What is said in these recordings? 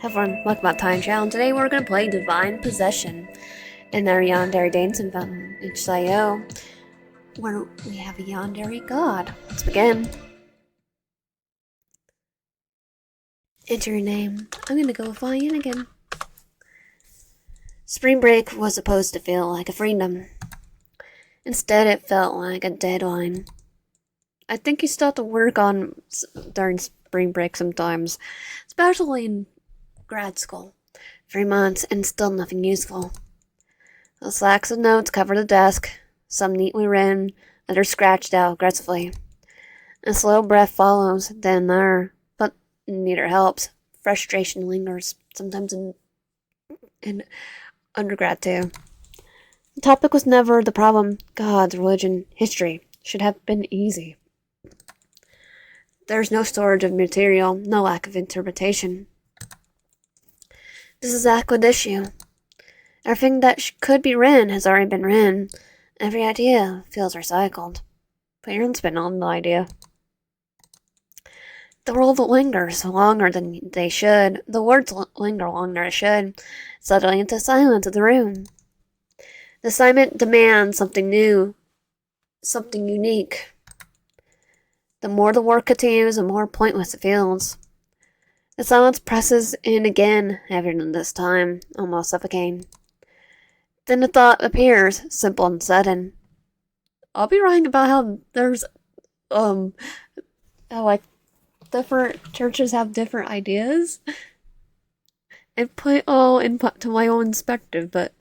Everyone, welcome back to Time Channel. Today we're going to play Divine Possession in our Yandere dancing fountain HIO, where we have a Yandere god. Let's begin. Enter your name. I'm going to go with Ryan again. Spring break was supposed to feel like a freedom. Instead, it felt like a deadline. I think you still have to work on during spring break sometimes, especially in grad school. 3 months and still nothing useful. The slacks of notes cover the desk, some neatly written, others scratched out aggressively. A slow breath follows, then another, but neither helps. Frustration lingers, sometimes in undergrad too. The topic was never the problem. Gods, religion, history should have been easy. There's no shortage of material, no lack of interpretation. This is Aqua's issue. Everything that could be written has already been written. Every idea feels recycled. Put your own spin on the idea. The world lingers longer than they should. The words linger longer than they should, settling into silence of the room. The assignment demands something new, something unique. The more the work continues, the more pointless it feels. The silence presses in again, heavier than this time, almost suffocating. Then a thought appears, simple and sudden. I'll be writing about how there's, how, like, different churches have different ideas. And put all input to my own perspective, but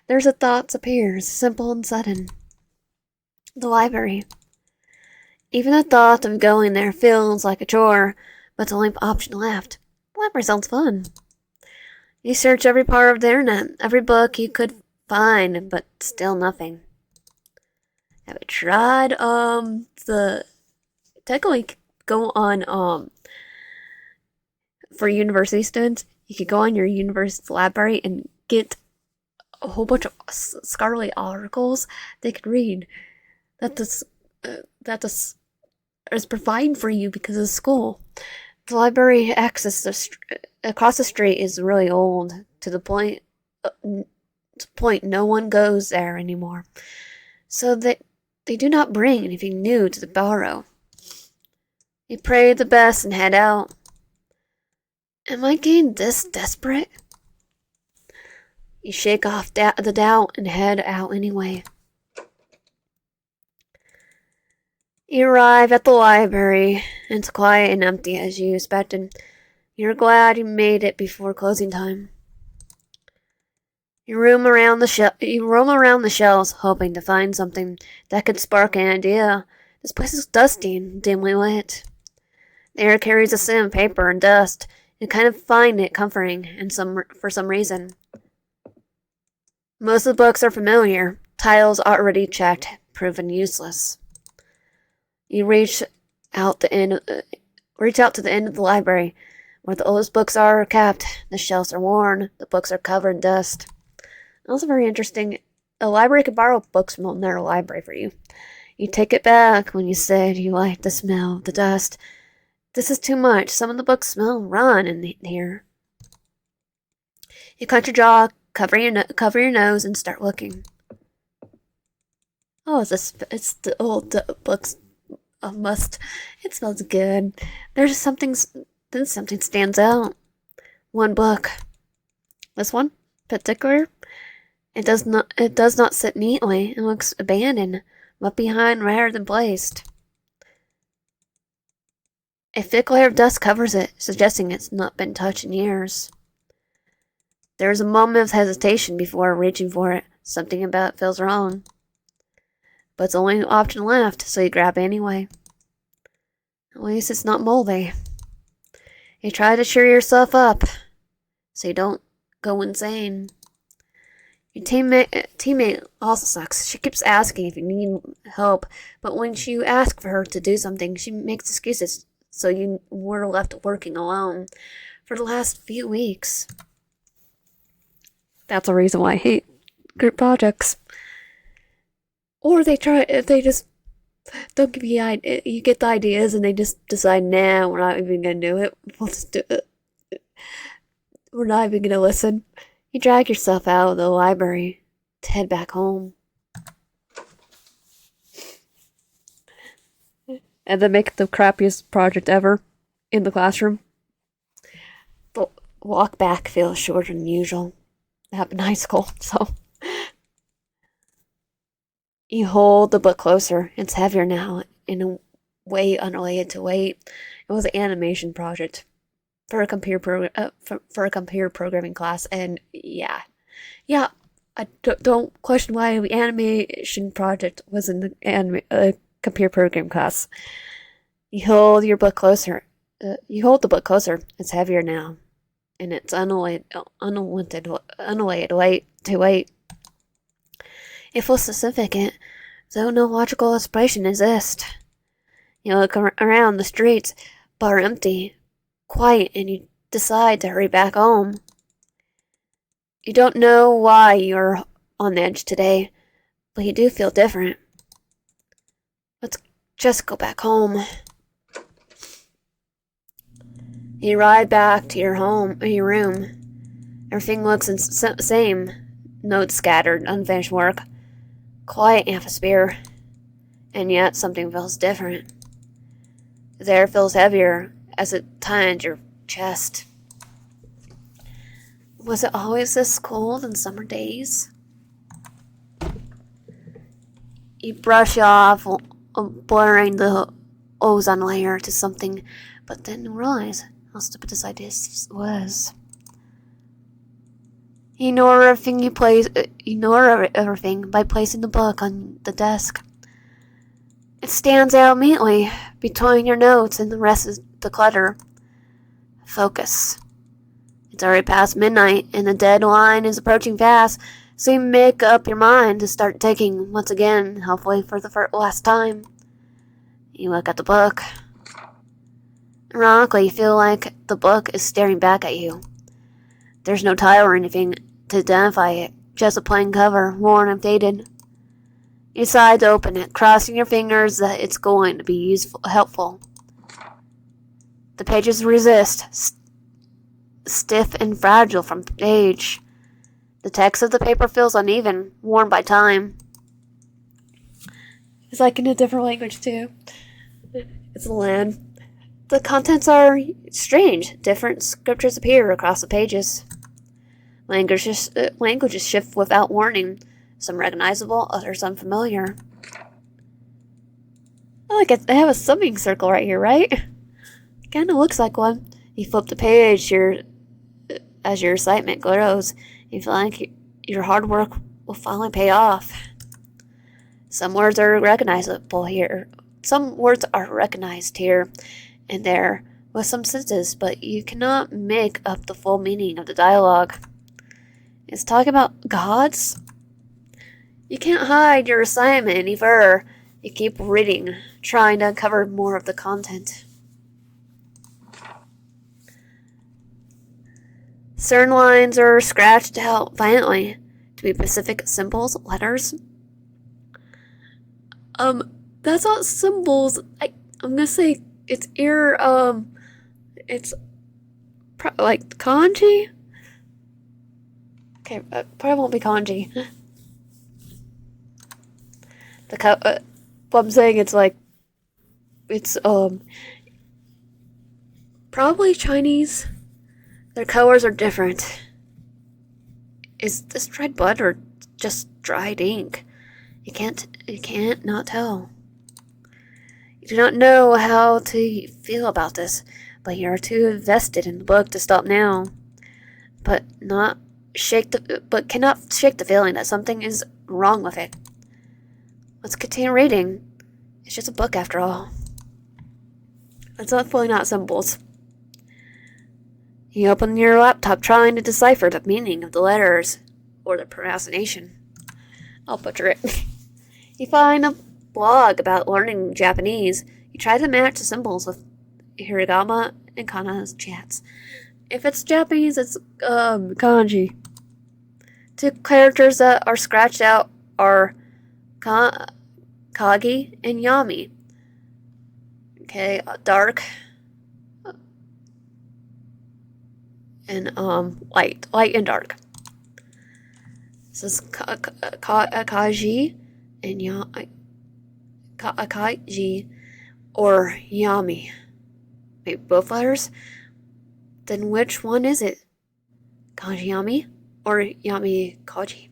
there's a thought appears, simple and sudden. The library. Even the thought of going there feels like a chore, but it's the only option left. Library sounds fun. You search every part of the internet, every book you could find, but still nothing. Have you tried technically go on for university students, you could go on your university library and get a whole bunch of scholarly articles they could read that this is provided for you because of school. The library access across the street is really old, to the point no one goes there anymore. So that they do not bring anything new to the borrow. You pray the best and head out. Am I getting this desperate? You shake off the doubt and head out anyway. You arrive at the library. It's quiet and empty as you expected. You're glad you made it before closing time. You roam around the shelves, hoping to find something that could spark an idea. This place is dusty and dimly lit. The air carries a scent of paper and dust. You kind of find it comforting, for some reason. Most of the books are familiar. Titles already checked, proven useless. You reach out to the end of the library, where the oldest books are kept. The shelves are worn. The books are covered in dust. Also very interesting. A library could borrow books from another library for you. You take it back when you said you like the smell of the dust. This is too much. Some of the books smell rotten in here. You clench your jaw, cover your nose, and start looking. Oh, it's the old books. It smells good. Then something stands out. One book. This one, particular. It does not sit neatly. It looks abandoned, left behind rather than placed. A thick layer of dust covers it, suggesting it's not been touched in years. There is a moment of hesitation before reaching for it. Something about it feels wrong. But it's the only option left, so you grab it anyway. At least it's not moldy. You try to cheer yourself up, so you don't go insane. Your teammate also sucks. She keeps asking if you need help, but when you ask for her to do something, she makes excuses, so you were left working alone for the last few weeks. That's a reason why I hate group projects. Or they just don't give you you get the ideas and they just decide, nah, we're not even gonna do it. We're not even gonna listen. You drag yourself out of the library to head back home. And then make the crappiest project ever in the classroom. The walk back feels shorter than usual. It happened in high school, so. You hold the book closer. It's heavier now, in a way unrelated to weight. It was an animation project for a for a computer programming class, and yeah, I don't question why the animation project was in the computer program class. You hold your book closer. You hold the book closer. It's heavier now, and it's unrelated weight. It feels significant, though no logical explanation exists. You look around the streets, but are empty, quiet, and you decide to hurry back home. You don't know why you're on edge today, but you do feel different. Let's just go back home. You ride back to your room. Everything looks the same. Notes scattered, unfinished work, quiet atmosphere, and yet something feels different. The air feels heavier as it tightens your chest. Was it always this cold in summer days? You brush off, blurring the ozone layer to something, but then realize how stupid this idea was. You ignore everything by placing the book on the desk. It stands out immediately between your notes and the rest of the clutter. Focus. It's already past midnight, and the deadline is approaching fast, so you make up your mind to start taking once again, hopefully for the last time. You look at the book. Ironically, you feel like the book is staring back at you. There's no title or anything to identify it, just a plain cover, worn and faded. You decide to open it, crossing your fingers that it's going to be helpful. The pages resist, stiff and fragile from age. The text of the paper feels uneven, worn by time. It's like in a different language too. It's land. The contents are strange. Different scriptures appear across the pages. Languages shift without warning. Some recognizable, others unfamiliar. I like it. They have a summing circle right here, right? Kinda looks like one. You flip the page as your excitement grows. You feel like your hard work will finally pay off. Some words are recognizable here. Some words are recognized here and there with some sentences, but you cannot make up the full meaning of the dialogue. It's talking about gods. You can't hide your assignment any further. You keep reading, trying to uncover more of the content. Certain lines are scratched out violently to be specific symbols, letters. That's not symbols. I'm gonna say it's it's like kanji. Okay, probably won't be kanji. What I'm saying, it's probably Chinese. Their colors are different. Is this dried blood or just dried ink? You can't not tell. You do not know how to feel about this, but you are too invested in the book to stop now. But cannot shake the feeling that something is wrong with it. Let's continue reading. It's just a book after all. It's definitely not symbols. You open your laptop trying to decipher the meaning of the letters or the pronunciation. I'll butcher it. You find a blog about learning Japanese. You try to match the symbols with hiragana and kana chats. If it's Japanese, it's kanji. Two characters that are scratched out are Kagi and Yami. Okay, dark and light and dark. This is Kaji and Akaji or Yami. Wait, both letters? Then which one is it? Kaji Yami or Yami Kaji?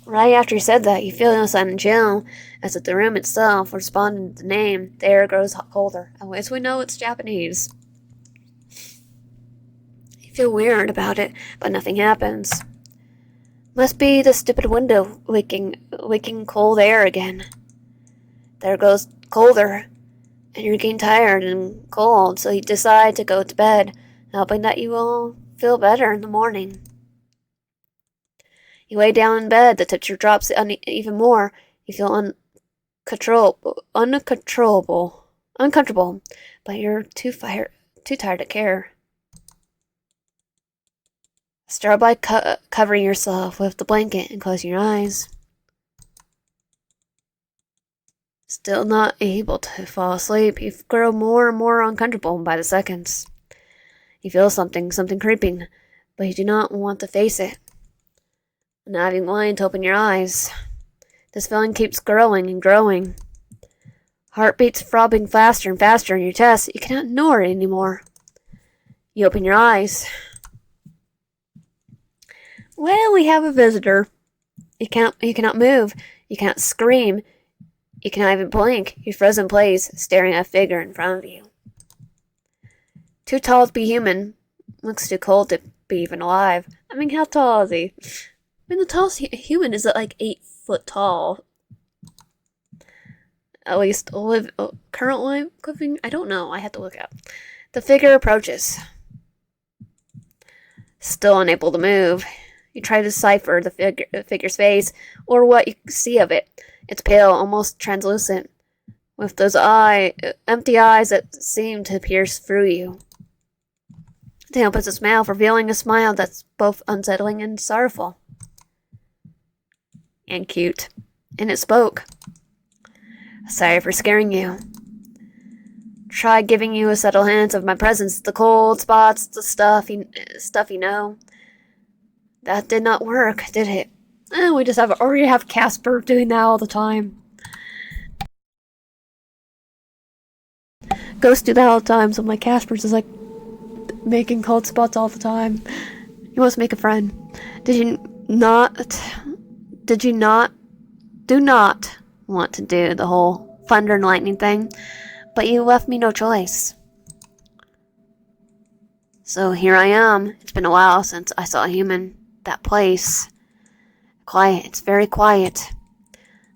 Right after you said that, you feel a sudden chill, as if the room itself responded to the name. The air grows colder. At least we know it's Japanese. You feel weird about it, but nothing happens. Must be the stupid window leaking cold air again. There goes colder, and you're getting tired and cold, so you decide to go to bed, hoping that you will feel better in the morning. You lay down in bed, the temperature drops even more. You feel uncomfortable, but you're too tired to care. Start by covering yourself with the blanket and closing your eyes. Still not able to fall asleep, you grow more and more uncomfortable by the seconds. You feel something creeping, but you do not want to face it. Not having mind to open your eyes. This feeling keeps growing and growing. Heartbeats throbbing faster and faster in your chest. You cannot ignore it anymore. You open your eyes. Well, we have a visitor. You cannot move. You cannot scream. You cannot even blink. You're frozen in place, staring at a figure in front of you. Too tall to be human. Looks too cold to be even alive. I mean, how tall is he? I mean, the tallest human is like 8 foot tall. At least currently living. I don't know. I have to look up. The figure approaches. Still unable to move. You try to decipher the figure's face or what you see of it. It's pale, almost translucent, with those empty eyes that seem to pierce through you. Then it opens its mouth, revealing a smile that's both unsettling and sorrowful. And cute. And it spoke. Sorry for scaring you. Try giving you a subtle hint of my presence, the cold spots, the stuff you know. That did not work, did it? We just already have Casper doing that all the time. Ghosts do that all the time, so my Casper's is like making cold spots all the time. He wants to make a friend. Do not want to do the whole thunder and lightning thing, but you left me no choice. So here I am. It's been a while since I saw a human. That place. Quiet. It's very quiet.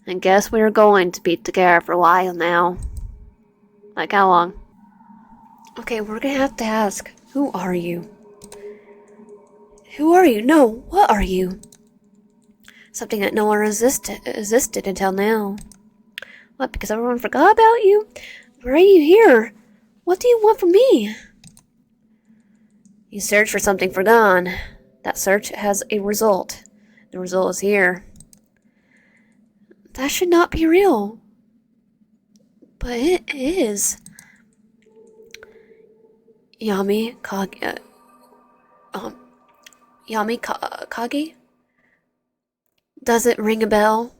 I guess we are going to be together for a while now. Like how long? Okay, we're gonna have to ask, who are you? Who are you? No, what are you? Something that no one resisted until now. What, because everyone forgot about you? Why are you here? What do you want from me? You search for something forgotten. That search has a result. The result is here. That should not be real. But it is. Yami Kage? Does it ring a bell?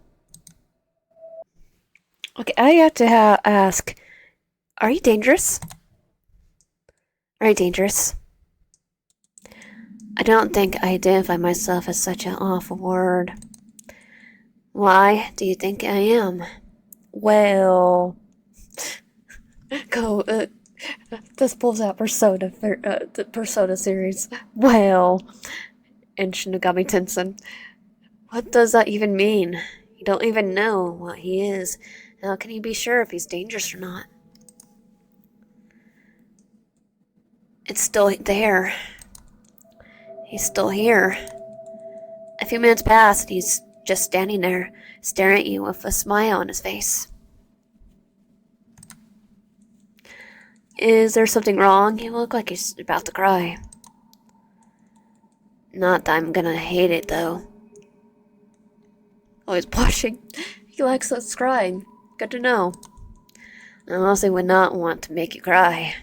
Okay, I have to ask. Are you dangerous? Are you dangerous? I don't think I identify myself as such an awful word. Why do you think I am? Well, this pulls out Persona, the Persona series. Well, in Shinigami Tensei. What does that even mean? You don't even know what he is. How can you be sure if he's dangerous or not? It's still there. He's still here. A few minutes pass and he's just standing there, staring at you with a smile on his face. Is there something wrong? You look like he's about to cry. Not that I'm gonna hate it, though. Oh, he's blushing. He likes us crying. Good to know. I honestly would not want to make you cry.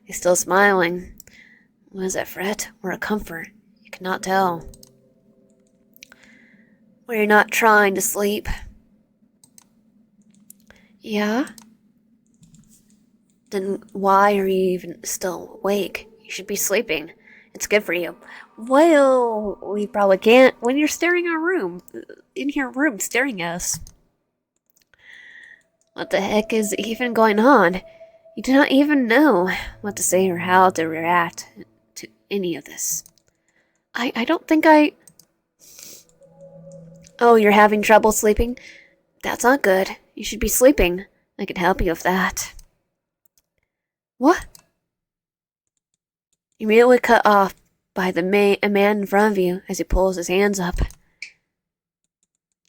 He's still smiling. Was it fret or a comfort? You cannot tell. Were you not trying to sleep? Yeah? Then why are you even still awake? You should be sleeping. It's good for you. Well, we probably can't when you're staring in your room, staring at us. What the heck is even going on? You do not even know what to say or how to react to any of this. I don't think I... Oh, you're having trouble sleeping? That's not good. You should be sleeping. I can help you with that. What? Immediately cut off by a man in front of you as he pulls his hands up.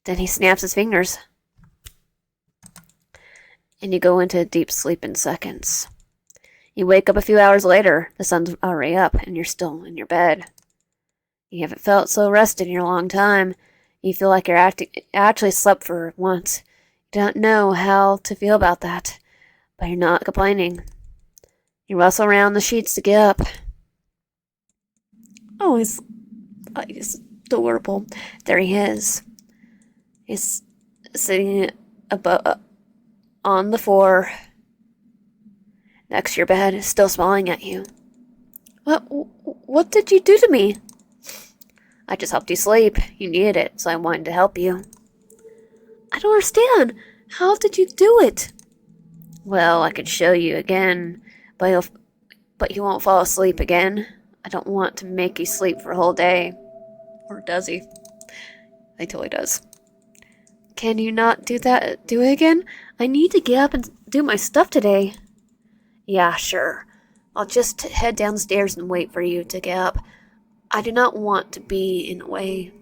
Then he snaps his fingers. And you go into a deep sleep in seconds. You wake up a few hours later. The sun's already up and you're still in your bed. You haven't felt so rested in a long time. You feel like you're actually slept for once. You don't know how to feel about that, but you're not complaining. You rustle around the sheets to get up. Oh, he's adorable. There he is. He's sitting on the floor next to your bed, still smiling at you. What did you do to me? I just helped you sleep. You needed it, so I wanted to help you. I don't understand. How did you do it? Well, I could show you again, but you won't fall asleep again. I don't want to make you sleep for a whole day. Or does he? He totally does. Can you not do it again? I need to get up and do my stuff today. Yeah, sure. I'll just head downstairs and wait for you to get up. I do not want to be in the way.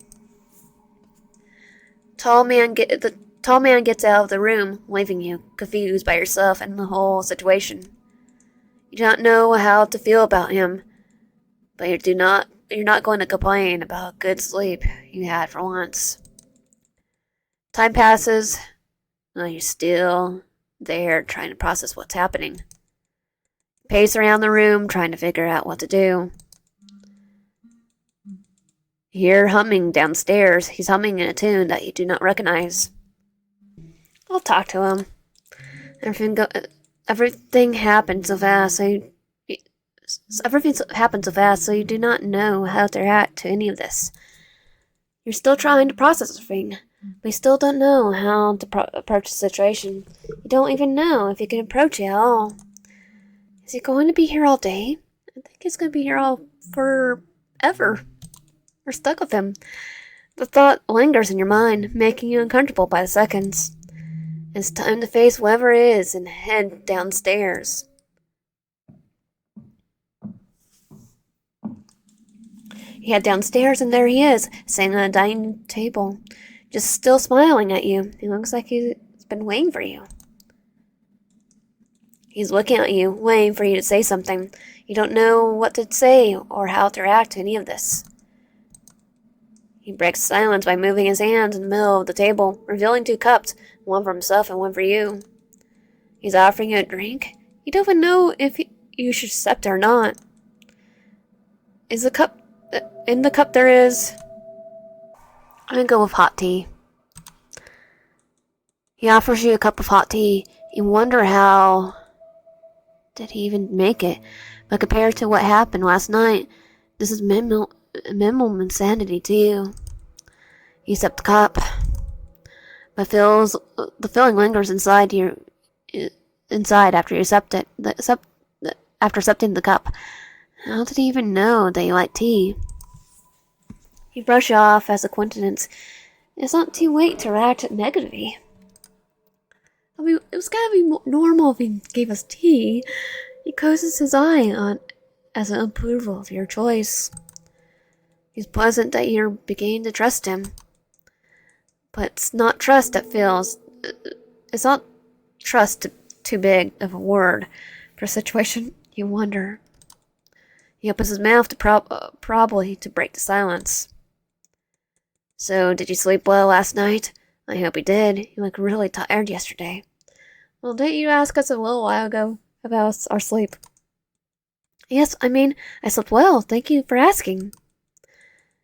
The tall man gets out of the room, leaving you confused by yourself and the whole situation. You do not know how to feel about him, but you're not going to complain about good sleep you had for once. Time passes. Well, you're still there trying to process what's happening. Pace around the room trying to figure out what to do. You hear humming downstairs. He's humming in a tune that you do not recognize. I'll talk to him. Everything happened so fast, so you do not know how to react to any of this. You're still trying to process everything, but you still don't know how to approach the situation. You don't even know if you can approach it at all. Is he going to be here all day? I think he's going to be here all forever. We're stuck with him. The thought lingers in your mind, making you uncomfortable by the seconds. It's time to face whatever it is and head downstairs. You head downstairs and there he is, sitting at a dining table, just still smiling at you. He looks like he's been waiting for you. He's looking at you, waiting for you to say something. You don't know what to say or how to react to any of this. He breaks silence by moving his hands in the middle of the table, revealing 2 cups, one for himself and one for you. He's offering you a drink. You don't even know if you should accept it or not. In the cup there is... I'm gonna go with hot tea. He offers you a cup of hot tea. You wonder how... did he even make it? But compared to what happened last night, this is minimal insanity to you. You sip the cup, but the feeling lingers inside after you accept it. After accepting the cup. How did he even know that you like tea? You brush it off as a coincidence. It's not too late to react negatively. I mean, it was gotta be normal if he gave us tea. He closes his eye on as an approval of your choice. He's pleasant that you're beginning to trust him. But it's not trust that feels... It's not trust too big of a word for a situation you wonder. He opens his mouth to probably to break the silence. So, did you sleep well last night? I hope you did. You look really tired yesterday. Well, didn't you ask us a little while ago about our sleep? Yes, I slept well. Thank you for asking.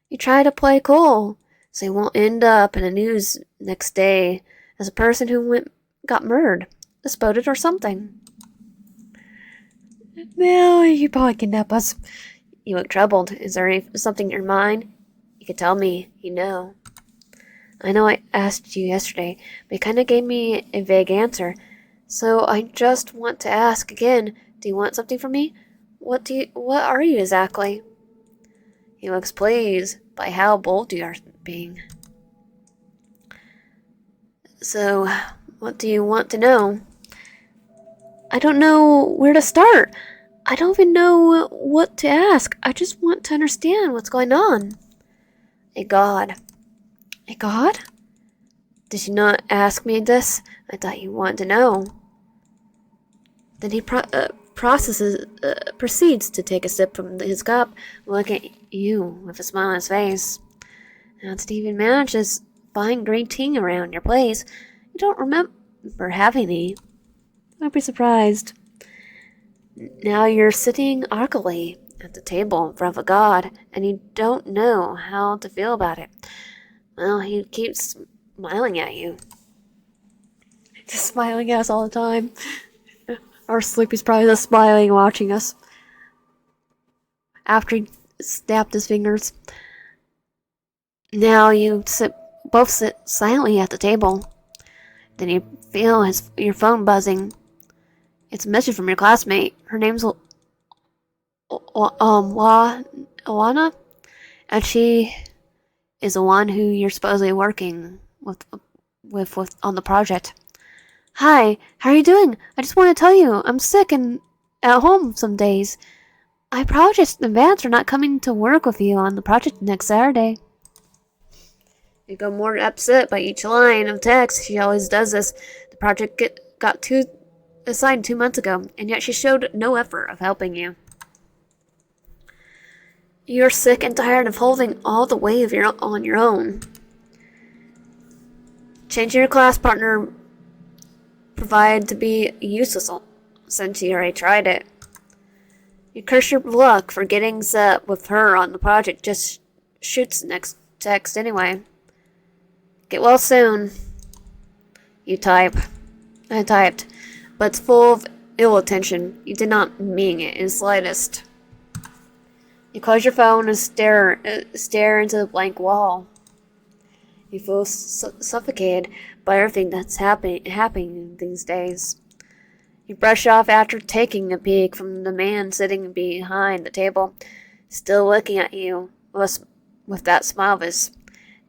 You try to play cool, so you won't end up in the news next day as a person who got murdered, exploded, or something. No, you probably kidnap us. You look troubled. Is there something in your mind? You could tell me. You know. I know I asked you yesterday, but you kind of gave me a vague answer. So I just want to ask again. Do you want something from me? What are you exactly? He looks pleased by how bold you are being. So, what do you want to know? I don't know where to start. I don't even know what to ask. I just want to understand what's going on. A god. A god? Did you not ask me this? I thought you wanted to know. Then he proceeds to take a sip from his cup, look at you with a smile on his face. How did he even manage this fine green tea around your place? You don't remember having any. I'd be surprised. Now you're sitting awkwardly at the table in front of a god, and you don't know how to feel about it. Well, he keeps smiling at you. Just smiling at us all the time. Our Sleepy's probably just smiling, watching us. After he snapped his fingers. Now you both sit silently at the table. Then you feel your phone buzzing. It's a message from your classmate. Her name's Alana, and she is the one who you're supposedly working with on the project. Hi, how are you doing? I just want to tell you, I'm sick and at home some days. I apologize in advance for not coming to work with you on the project next Saturday. You go more upset by each line of text. She always does this. The project got assigned 2 months ago, and yet she showed no effort of helping you. You're sick and tired of holding all the weight on your own. Changing your class partner proved to be useless since you already tried it. You curse your luck for getting set with her on the project. Just shoots the next text anyway. Get well soon. You type. I typed, but it's full of ill intention. You did not mean it in the slightest. You close your phone and stare into the blank wall. You feel suffocated by everything that's happening these days. You brush off after taking a peek from the man sitting behind the table, still looking at you with that smile of his.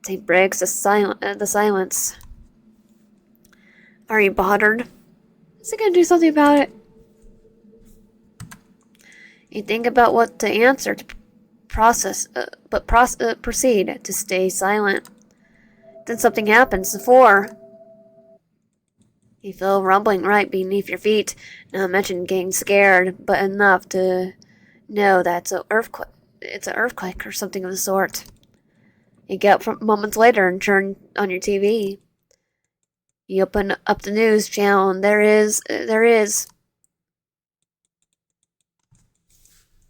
He breaks the silence. Are you bothered? Is he gonna do something about it? You think about what to answer to proceed to stay silent. Then something happens. Before you feel rumbling right beneath your feet. Not mention getting scared, but enough to know that it's an earthquake. It's an earthquake or something of the sort. You get up moments later and turn on your TV. You open up the news channel, and there is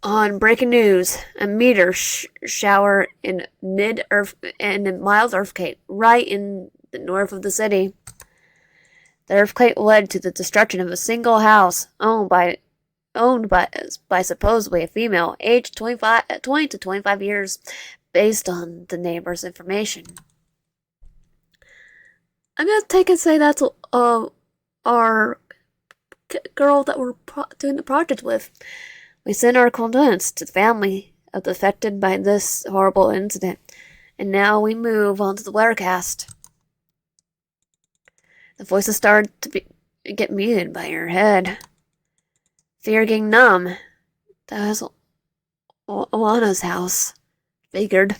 on breaking news, a meteor shower in a mild earthquake right in the north of the city. The earthquake led to the destruction of a single house owned by supposedly a female, aged 20 to 25 years, based on the neighbor's information. I'm gonna take and say that's our girl that we're doing the project with. We send our condolences to the family of the affected by this horrible incident, and now we move on to the weathercast. The voices start to get muted by your head. Fear getting numb. That was Alana's house. Figured.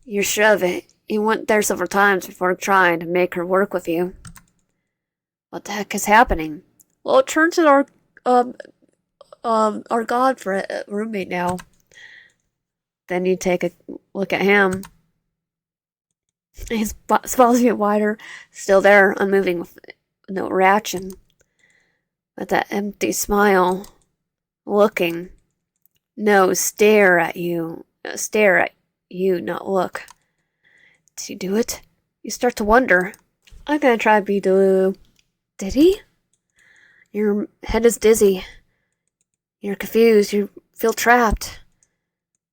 You're sure of it. You went there several times before trying to make her work with you. What the heck is happening? Well, it turns out our god for a roommate now. Then you take a look at him. His smiles get wider, still there, unmoving no reaction. But that empty smile, looking. No, stare at you. Stare at you, not look. Did he do it? You start to wonder. I'm gonna try Bidoo. Did he? Your head is dizzy. You're confused. You feel trapped.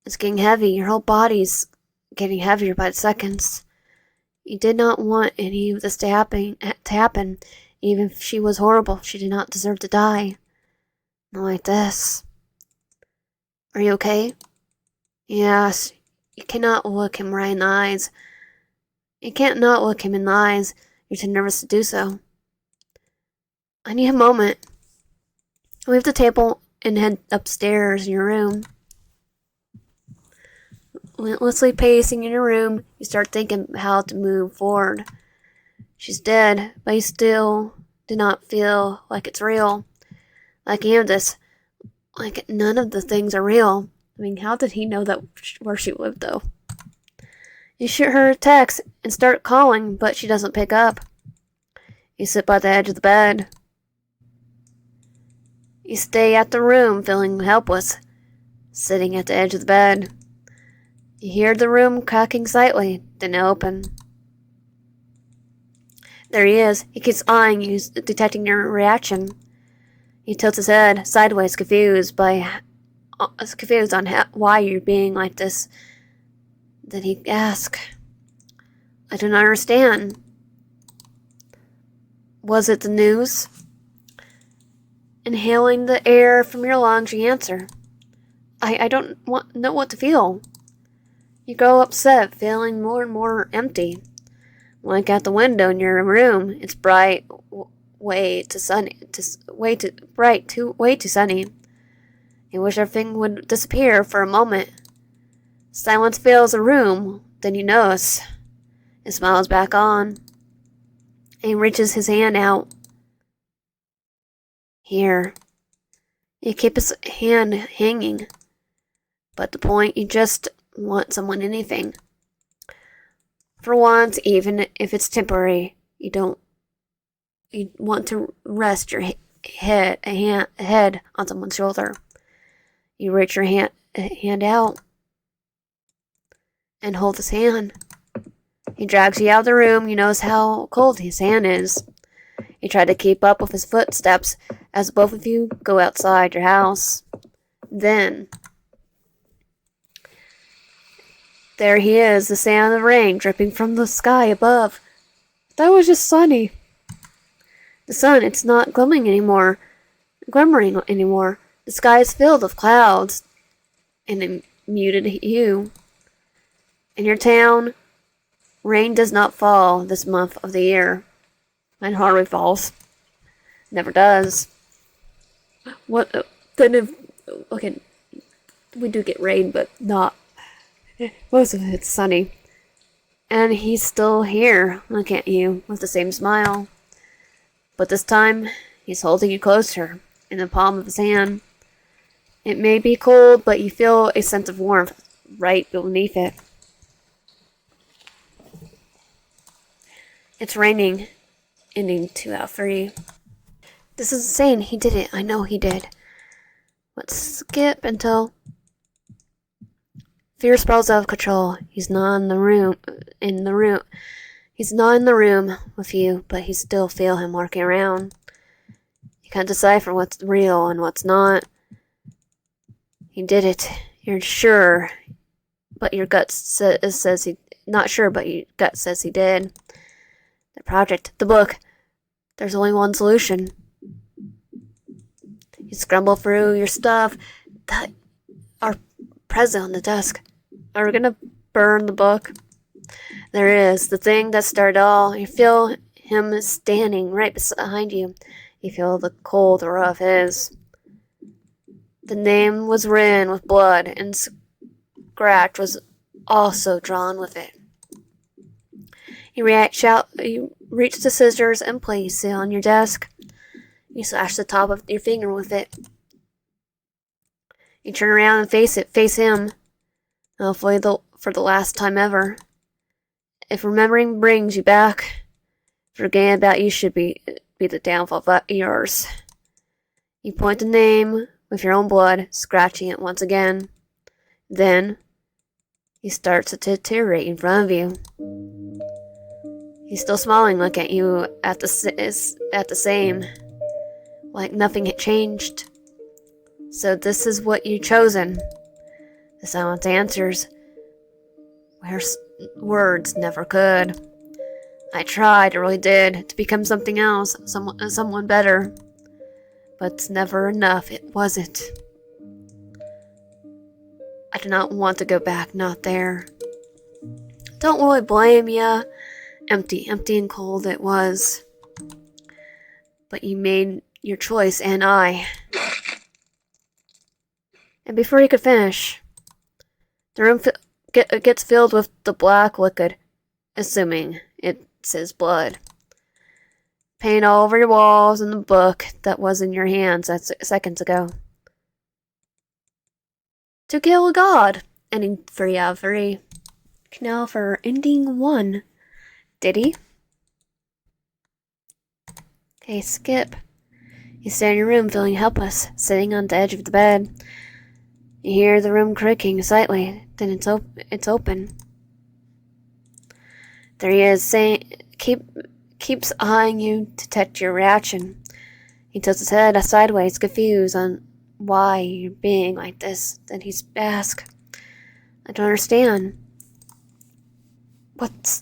It's getting heavy. Your whole body's getting heavier by the seconds. You did not want any of this to happen. Even if she was horrible, she did not deserve to die. Not like this. Are you okay? Yes. You cannot look him right in the eyes. You can't not look him in the eyes. You're too nervous to do so. I need a moment. Leave the table and head upstairs in your room. Relentlessly pacing in your room, you start thinking how to move forward. She's dead, but you still do not feel like it's real. Like Candace, like none of the things are real. I mean, how did he know that where she lived, though? You shoot her a text and start calling, but she doesn't pick up. You sit by the edge of the bed. You stay at the room, feeling helpless, sitting at the edge of the bed. You hear the room cracking slightly, then open. There he is. He keeps eyeing you, detecting your reaction. He tilts his head sideways, confused on why you're being like this. Then he asks, I don't understand. Was it the news? Inhaling the air from your lungs, you answer, I don't know what to feel. You grow upset, feeling more and more empty. Like at the window in your room, it's bright, way too sunny. You wish everything would disappear for a moment. Silence fills the room, then you notice. His smile's back on. And he reaches his hand out. Here. You keep his hand hanging. But at the point, you just want someone anything. For once, even if it's temporary, you want to rest your head on someone's shoulder. You reach your hand out and hold his hand. He drags you out of the room. You notice how cold his hand is. You try to keep up with his footsteps as both of you go outside your house. Then there he is, the sound of the rain dripping from the sky above. That was just sunny. The sun, it's not glimmering anymore. The sky is filled with clouds and a muted hue. In your town, rain does not fall this month of the year. And hardly falls. Never does. Okay, we do get rain, but not. Most of it's sunny. And he's still here, looking at you with the same smile. But this time, he's holding you closer, in the palm of his hand. It may be cold, but you feel a sense of warmth right beneath it. It's raining. Ending 2 out of 3. This is insane. He did it. I know he did. Let's skip until fear spirals out of control. He's not in the room. He's not in the room with you, but you still feel him walking around. You can't decipher what's real and what's not. He did it. You're sure, but your gut says he. Not sure, but your gut says he did. The project, the book. There's only one solution. You scramble through your stuff that are present on the desk. Are we gonna burn the book? There is, the thing that started all. You feel him standing right behind you. You feel the cold aura of his. The name was written with blood, and scratch was also drawn with it. You reach the scissors and place it on your desk. You slash the top of your finger with it. You turn around and face him. Hopefully for the last time ever. If remembering brings you back, forgetting about you should be be the downfall but yours. You point the name with your own blood, scratching it once again. Then, he starts to deteriorate in front of you. He's still smiling, looking at you at the same, like nothing had changed. So this is what you've chosen. The silence answers, where words never could. I tried, I really did, to become something else, someone better. But it's never enough, it wasn't. I do not want to go back, not there. Don't really blame ya. Empty and cold it was. But you made your choice, and I. And before he could finish, the room gets filled with the black liquid, assuming it's his blood. Paint all over your walls and the book that was in your hands seconds ago. To kill a god. Ending 3 out of 3. Now for ending 1. Did he? Okay, skip. You stand in your room feeling helpless, sitting on the edge of the bed. You hear the room creaking slightly, then it's open. There he is, keeps eyeing you to detect your reaction. He tilts his head sideways, confused on why you're being like this. Then he asks, I don't understand.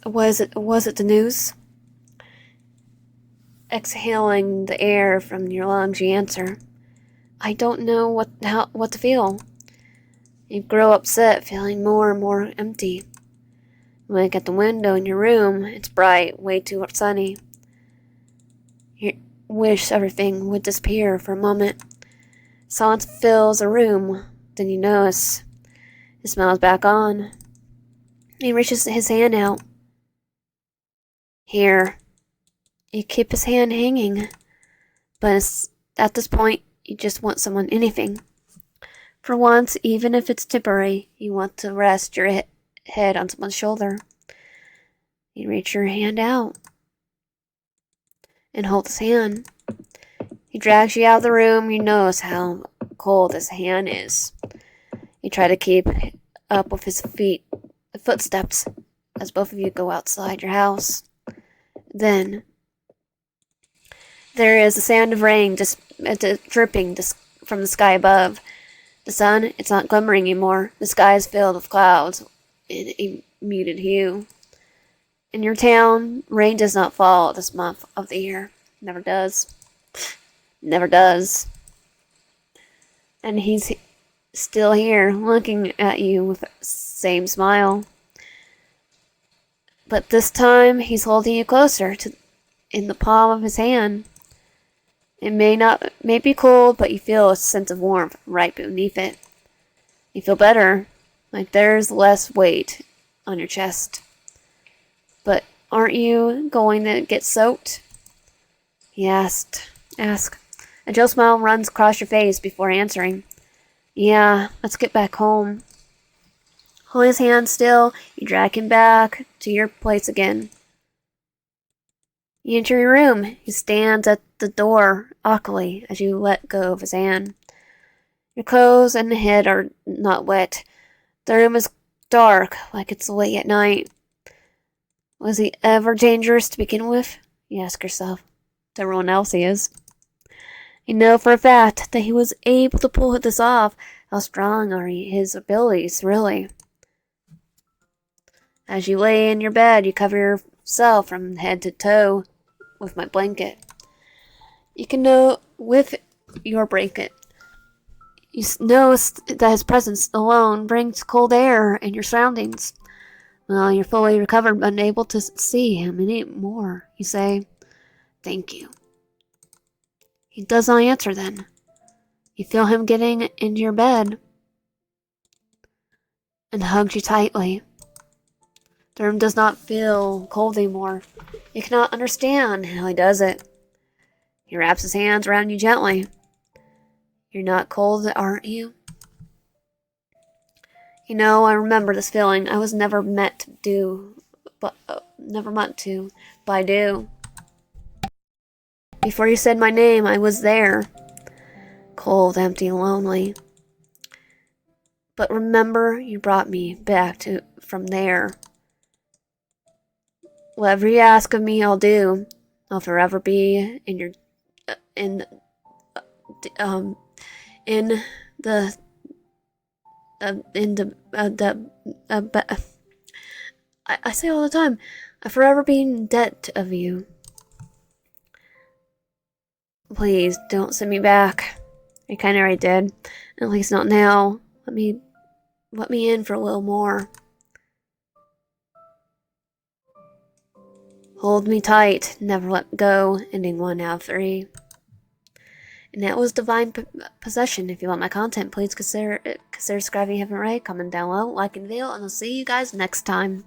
Was it the news? Exhaling the air from your lungs, you answer, I don't know what to feel. You grow upset, feeling more and more empty. You look at the window in your room. It's bright, way too sunny. You wish everything would disappear for a moment. Silence fills the room. Then you notice his smile is back on. He reaches his hand out. Here. You keep his hand hanging. But at this point, you just want anything. For once, even if it's temporary, you want to rest your head on someone's shoulder. You reach your hand out and hold his hand. He drags you out of the room. You notice how cold his hand is. You try to keep up with his footsteps as both of you go outside your house. Then there is the sound of rain just dripping from the sky above. The sun, it's not glimmering anymore. The sky is filled with clouds in a muted hue. In your town, rain does not fall this month of the year. Never does. Never does. And he's still here, looking at you with the same smile. But this time, he's holding you closer in the palm of his hand. It may be cold, but you feel a sense of warmth right beneath it. You feel better, like there's less weight on your chest. But aren't you going to get soaked? He asked. A Joe smile runs across your face before answering. Yeah, let's get back home. Holding his hand still, you drag him back to your place again. You enter your room. He stands at the door awkwardly as you let go of his hand. Your clothes and head are not wet. The room is dark, like it's late at night. Was he ever dangerous to begin with? You ask yourself. To everyone else he is. You know for a fact that he was able to pull this off. How strong are his abilities, really? As you lay in your bed, you cover yourself from head to toe with my blanket. You can know with your blanket. You know that his presence alone brings cold air in your surroundings. Well, you're fully recovered, but unable to see him anymore. You say, thank you. He does not answer then. You feel him getting into your bed and hugs you tightly. The room does not feel cold anymore. You cannot understand how he does it. He wraps his hands around you gently. You're not cold, aren't you? You know, I remember this feeling. I was never meant to do, but I do. Before you said my name, I was there. Cold, empty, lonely. But remember, you brought me back from there. Whatever you ask of me, I'll do. I'll forever be in your in in the in the I say all the time, I'll forever be in debt of you. Please don't send me back. I kinda already did. At least not now. Let me in for a little more. Hold me tight, never let go, ending 1 out of 3. And that was Divine Possession. If you want my content, please consider subscribing if you haven't already, comment down below, like and video, and I'll see you guys next time.